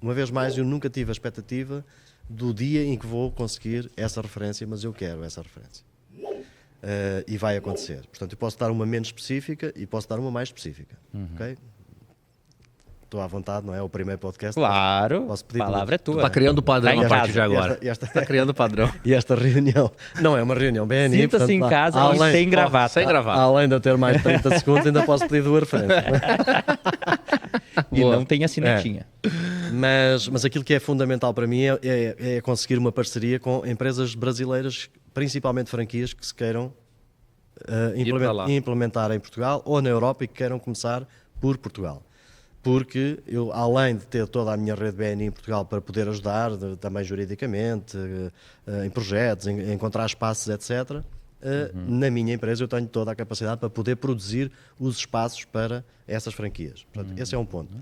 uma vez mais, eu nunca tive a expectativa do dia em que vou conseguir essa referência, mas eu quero essa referência. E vai acontecer. Portanto, eu posso dar uma menos específica e posso dar uma mais específica. Ok? Estou à vontade, não é? O primeiro podcast. Claro, Posso pedir a palavra é tua. Tu tá criando o padrão Tá em a partir casa. de agora. Tá criando o padrão. E esta reunião não é uma reunião BNI. Sinta-se em portanto, casa além, e sem gravata. Sem gravar. além de eu ter mais de 30 segundos, ainda posso pedir duas referências. E Boa. não tem assinetinha. Mas aquilo que é fundamental para mim é conseguir uma parceria com empresas brasileiras, principalmente franquias, que se queiram para lá. implementar em Portugal ou na Europa e que queiram começar por Portugal. Porque eu, além de ter toda a minha rede BNI em Portugal para poder ajudar, também juridicamente, em projetos, em encontrar espaços, etc., na minha empresa eu tenho toda a capacidade para poder produzir os espaços para essas franquias. Portanto, esse é um ponto.